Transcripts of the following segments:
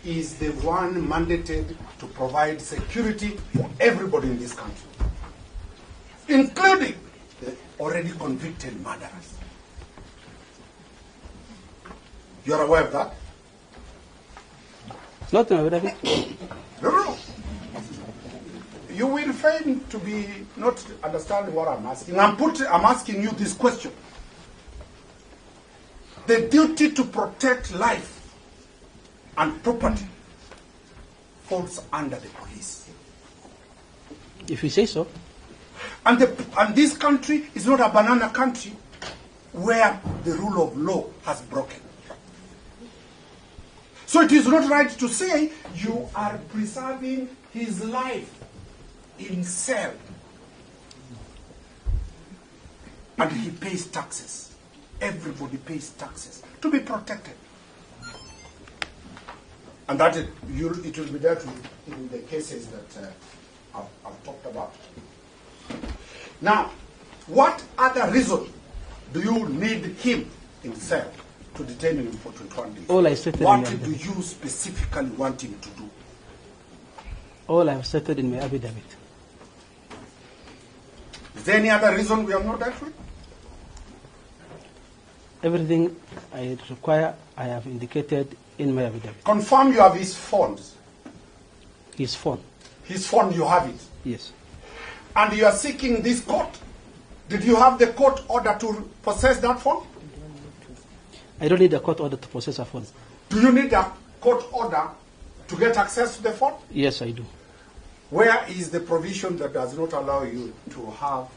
is the one mandated to provide security for everybody in this country, including the already convicted murderers. You are aware of that? Not aware of it. No. You will fail to be not understanding what I'm asking. I'm asking you this question. The duty to protect life and property falls under the police. If you say so. And this country is not a banana country where the rule of law has broken. So it is not right to say you are preserving his life in cell. And he pays taxes. Everybody pays taxes to be protected. And that it will be dealt with in the cases that I've talked about. Now, what other reason do you need him in cell to detain him for 21 days? All I stated what do you specifically want him to do? All I've stated in my affidavit. Is there any other reason we have not dealt with? Everything I require, I have indicated in my affidavit. Confirm you have his phones. His phone. His phone, you have it. Yes. And you are seeking this court. Did you have the court order to possess that phone? I don't need a court order to possess a phone. Do you need a court order to get access to the phone? Yes, I do. Where is the provision that does not allow you to have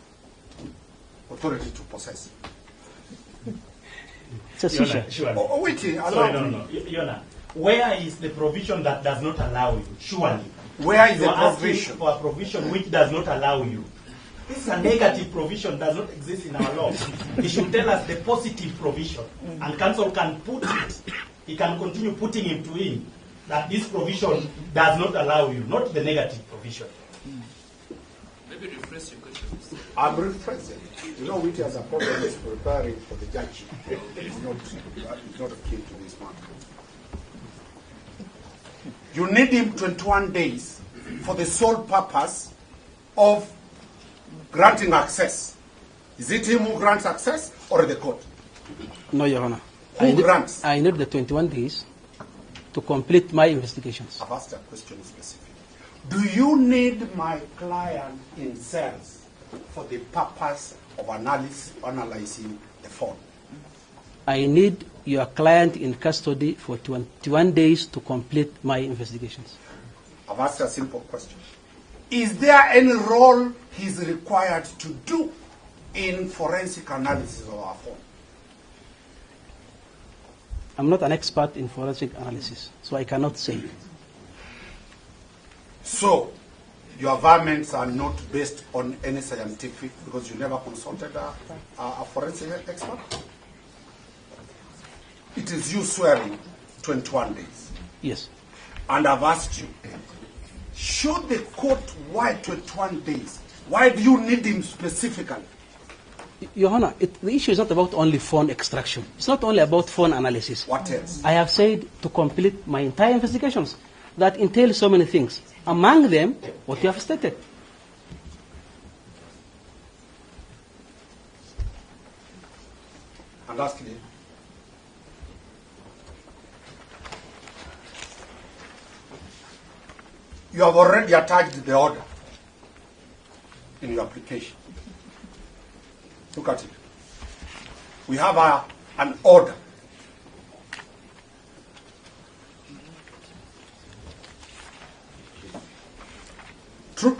authority to possess? It's a seizure. Oh, wait, allow me. Yona, where is the provision that does not allow you? Surely. Where is you the are provision? Asking for a provision which does not allow you. This is a negative provision, does not exist in our law. He should tell us the positive provision, and council can put it. He can continue putting it to him that this provision does not allow you, not the negative provision. Maybe rephrase your question. I'm rephrasing. You know, which has a problem is preparing for the judge. It's not a key to this matter. You need him 21 days for the sole purpose of granting access. Is it him who grants access or the court? No, Your Honor. Who grants? I need the 21 days to complete my investigations. I've asked a question specific. Do you need my client in cells for the purpose of analyzing the phone? I need your client in custody for 21 days to complete my investigations. I've asked a simple question. Is there any role he's required to do in forensic analysis of our phone? I'm not an expert in forensic analysis, so I cannot say. So, your varmints are not based on any scientific, because you never consulted a forensic expert? It is you swearing 21 days. Yes. And I've asked you, should the court, why 21 days? Why do you need him specifically? Your Honor, the issue is not about only phone extraction. It's not only about phone analysis. What else? I have said to complete my entire investigations that entail so many things. Among them, what you have stated. And lastly, you have already attached the order in your application. Look at it. We have an order. True.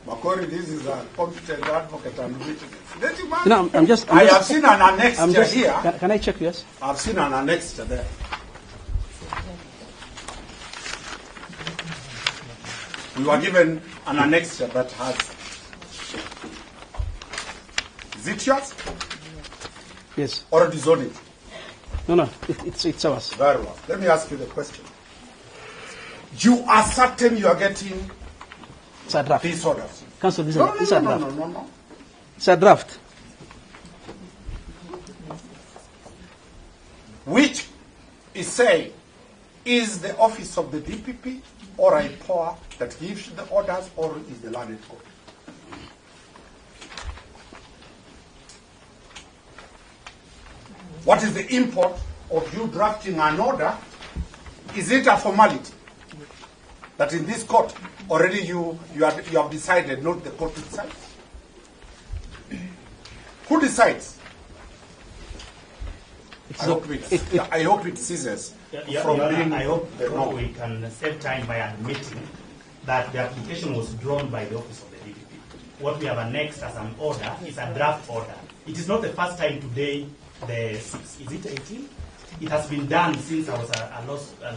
Makori, this is a competent advocate and witness. No, I have seen an annexure here. Can I check, yes? I've seen an annexure there. We were given an annexure that has. Is it yours? Yes. Or it is on it? No, it's ours. Very well. Let me ask you the question. You are certain you are getting It's a draft. these orders? Counsel, this No. is a draft. No. It's a draft. Which is saying, is the office of the DPP or Ipoa that gives the orders, or is the landed court? What is the import of you drafting an order? Is it a formality that in this court already you have decided, not the court decides? Who decides? I hope it ceases from being I hope the norm. we can save time by admitting that the application was drawn by the office of the DPP. What we have annexed as an order is a draft order. It is not the first time today, is it 18? It has been done since I was a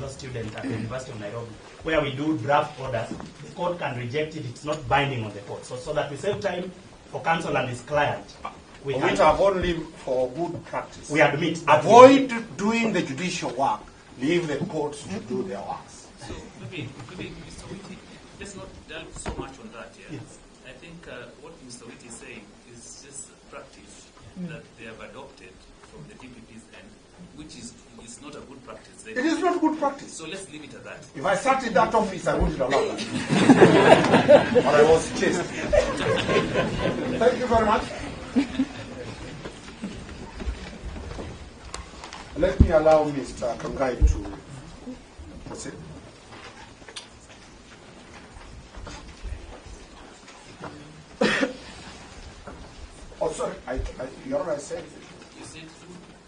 law student at the University of Nairobi, where we do draft orders. The court can reject it, it's not binding on the court. So that we save time for counsel and his client. We Which have only for good practice. We admit. Avoid doing the judicial work. Leave the courts to do their works. So maybe Mr. Witty, let's not delve so much on that here. Yes. I think what Mr. Witty is saying is just a practice that they have adopted from the DPP's end, which is not a good practice. It is not good practice. So let's leave it at that. If I sat in that office, I wouldn't allow that. But I was chased. Thank you very much. Let me allow Mr. Kangai to proceed. Oh, sorry, Your Honor, I said, You said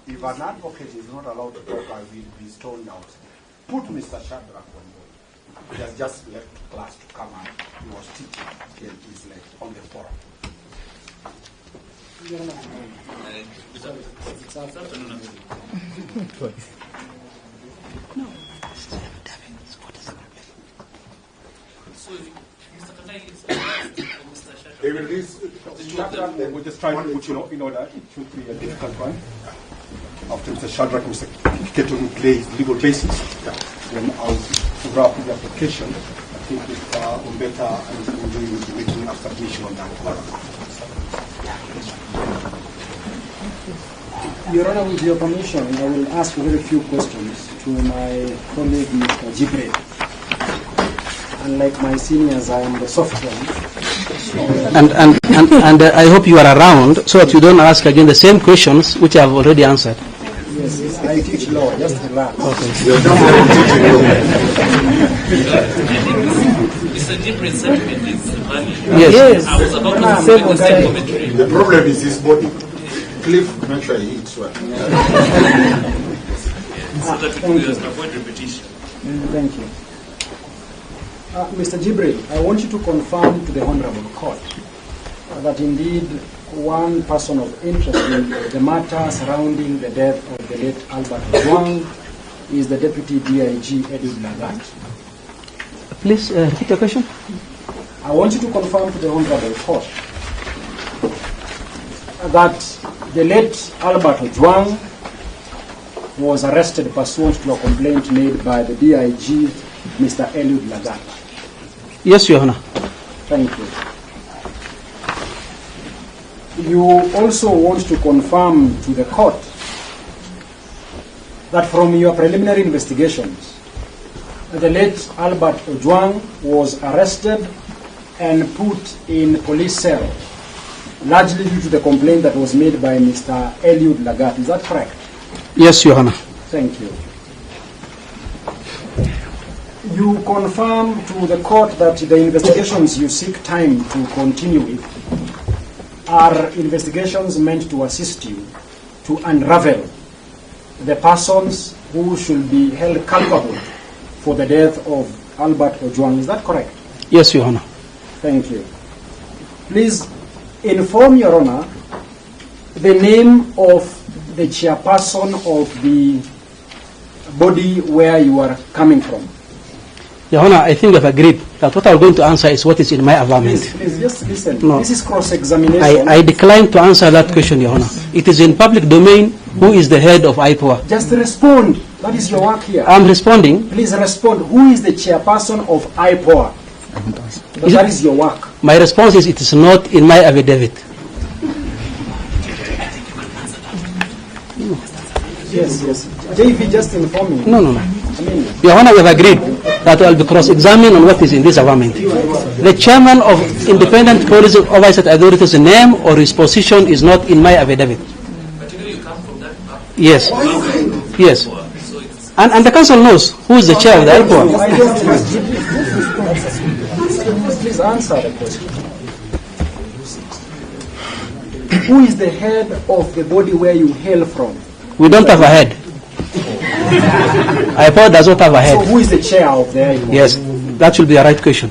if an advocate is not allowed to talk, I will be stoned out. Put Mr. Shadrach on board. He has just left class to come out. He was teaching till he's late on the forum. So Mr. Kangai is Mr. Shadrach. They will release Shadrach, then We're just trying to put in order. It should be a difficult one. After Mr. Shadrach, Mr. Keto will play his legal basis. Then I'll wrap the application. I think Mr. Umbeta and Mr. Ngunyi will be making a submission on that. Your Honor, with your permission, I will ask very few questions to my colleague, Mr. Jibril. Unlike my seniors, I am the soft one. And I hope you are around so that you don't ask again the same questions which I have already answered. Yes, I teach law, just relax. Mr. Jibril's sentiment is valid. Yes. I was about to make the same commentary. the problem is his body. Cliff, make sure he eats well. So that we can avoid repetition. Thank you. Mr. Jibril, I want you to confirm to the Honorable Court that indeed one person of interest in the matter surrounding the death of the late Albert Ojwang is the Deputy DIG Eliud Lagat. Please repeat your question. I want you to confirm to the Honorable Court that the late Albert Ojwang was arrested pursuant to a complaint made by the DIG, Mr. Eliud Lagat. Yes, Your Honor. Thank you. You also want to confirm to the court that from your preliminary investigations, the late Albert Ojwang was arrested and put in police cell, largely due to the complaint that was made by Mr. Eliud Lagat. Is that correct? Yes, Your Honor. Thank you. You confirm to the court that the investigations you seek time to continue with are investigations meant to assist you to unravel the persons who should be held culpable for the death of Albert Ojwang. Is that correct? Yes, Your Honor. Thank you. Please inform Your Honor the name of the chairperson of the body where you are coming from. Your Honor, I think we have agreed that what I'm going to answer is what is in my avowment. Please, just listen. No. This is cross-examination. I decline to answer that question, Your Honor. It is in public domain who is the head of Ipoa. Just respond. That is your work here. I'm responding. Please respond. Who is the chairperson of Ipoa? That is your work. My response is it is not in my affidavit. Yes, yes. JV just informing. No, no, no. I mean, Your Honor, we have agreed that we will be cross-examined on what is in this government. The chairman of Independent Policy Oversight Authority's name or his position is not in my affidavit. But you come from that background. Yes. Yes. So it's And the council knows who is the chair of the Ipoa. please answer the question. Who is the head of the body where you hail from? We don't have a head. Ipoa does not have a So head. who is the chair of the Ipoa? Yes, that should be the right question.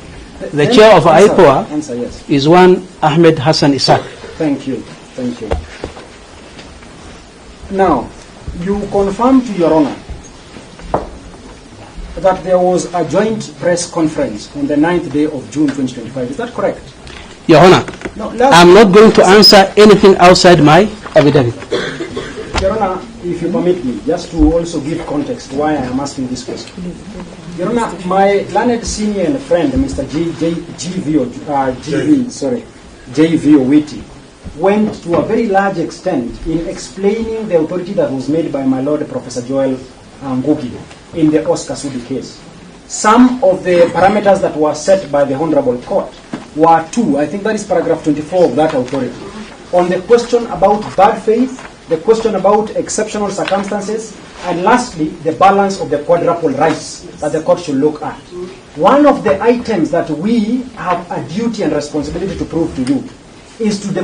The chair of Ipoa Answer yes. is one Ahmed Hassan Isaac. Thank you. Thank you. Now, you confirm to Your Honor that there was a joint press conference on the 9th day of June 2025. Is that correct? Your Honor, No, I'm not going to answer anything outside my affidavit. Your Honor, if you permit me, just to also give context why I am asking this question. Your Honor, my learned senior and friend, Mr. J.V. Owiti, went to a very large extent in explaining the authority that was made by my Lord Professor Joel Ngugi in the Oscar Sudi case. Some of the parameters that were set by the Honorable Court were two. I think that is paragraph 24 of that authority. On the question about bad faith, the question about exceptional circumstances, and lastly, the balance of the quadruple rights that the court should look at. One of the items that we have a duty and responsibility to prove to you is to